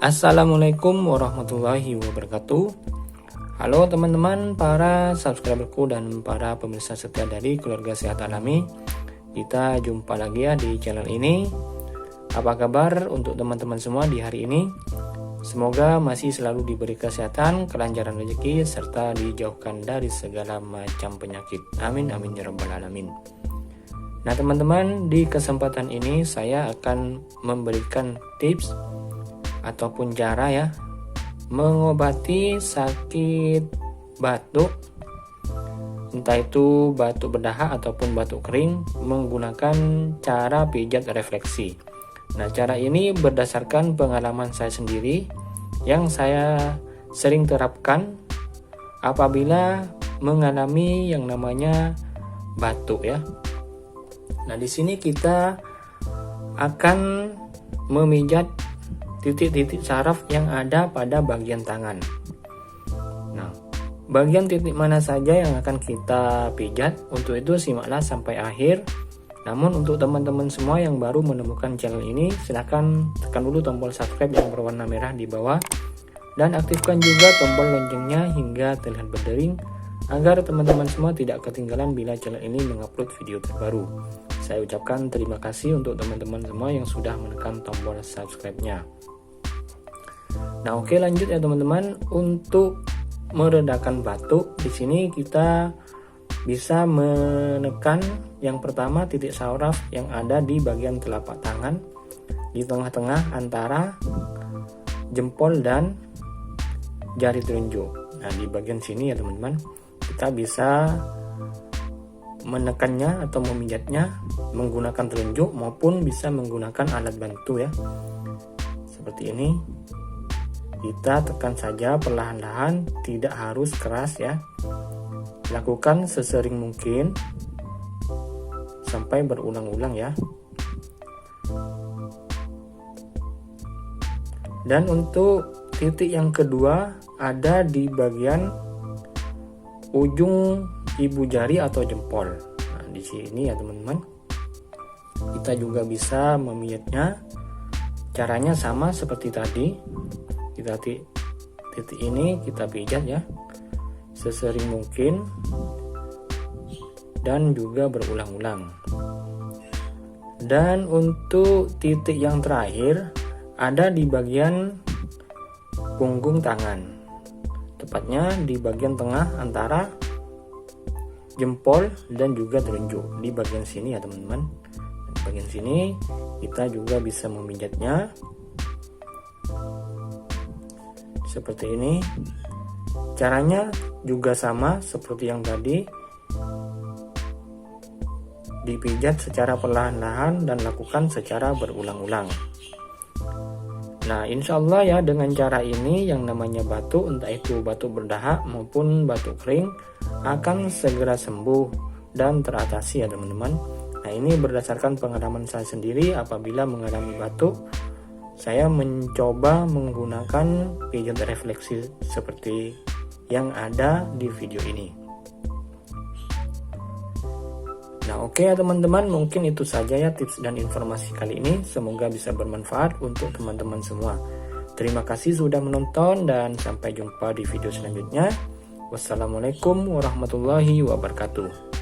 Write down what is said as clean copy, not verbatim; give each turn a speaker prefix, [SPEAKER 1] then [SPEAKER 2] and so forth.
[SPEAKER 1] Assalamualaikum warahmatullahi wabarakatuh. Halo teman-teman, para subscriberku dan para pemirsa setia dari Keluarga Sehat Alami. Kita jumpa lagi ya di channel ini. Apa kabar untuk teman-teman semua di hari ini? Semoga masih selalu diberi kesehatan, kelancaran rezeki, serta dijauhkan dari segala macam penyakit. Amin amin ya rabbal alamin. Nah teman-teman, di kesempatan ini saya akan memberikan tips ataupun cara ya mengobati sakit batuk, entah itu batuk berdahak ataupun batuk kering, menggunakan cara pijat refleksi. Nah, cara ini berdasarkan pengalaman saya sendiri yang saya sering terapkan apabila mengalami yang namanya batuk ya. Nah, di sini kita akan memijat titik-titik saraf yang ada pada bagian tangan. Nah, bagian titik mana saja yang akan kita pijat? Untuk itu simaklah sampai akhir. Namun untuk teman-teman semua yang baru menemukan channel ini, silahkan tekan dulu tombol subscribe yang berwarna merah di bawah dan aktifkan juga tombol loncengnya hingga terlihat berdering agar teman-teman semua tidak ketinggalan bila channel ini mengupload video terbaru. Saya ucapkan terima kasih untuk teman-teman semua yang sudah menekan tombol subscribe-nya. Nah, oke, lanjut ya teman-teman. Untuk meredakan batuk, di sini kita bisa menekan yang pertama titik saraf yang ada di bagian telapak tangan di tengah-tengah antara jempol dan jari telunjuk. Nah, di bagian sini ya teman-teman, kita bisa menekannya atau memijatnya menggunakan telunjuk maupun bisa menggunakan alat bantu ya. Seperti ini. Kita tekan saja perlahan-lahan, tidak harus keras ya. Lakukan sesering mungkin sampai berulang-ulang ya. Dan untuk titik yang kedua ada di bagian ujung ibu jari atau jempol. Nah, di sini ya teman-teman. Kita juga bisa memijatnya. Caranya sama seperti tadi. Kita titik ini kita pijat ya sesering mungkin dan juga berulang-ulang. Dan untuk titik yang terakhir ada di bagian punggung tangan, tepatnya di bagian tengah antara jempol dan juga telunjuk, di bagian sini ya teman-teman. Di bagian sini kita juga bisa memijatnya seperti ini. Caranya juga sama seperti yang tadi, dipijat secara perlahan-lahan dan lakukan secara berulang-ulang. Nah, insya Allah ya dengan cara ini yang namanya batuk, entah itu batuk berdahak maupun batuk kering, akan segera sembuh dan teratasi ya teman-teman. Nah, ini berdasarkan pengalaman saya sendiri apabila mengalami batuk. Saya mencoba menggunakan pijat refleksi seperti yang ada di video ini. Nah, oke ya teman-teman, mungkin itu saja ya tips dan informasi kali ini. Semoga bisa bermanfaat untuk teman-teman semua. Terima kasih sudah menonton dan sampai jumpa di video selanjutnya. Wassalamualaikum warahmatullahi wabarakatuh.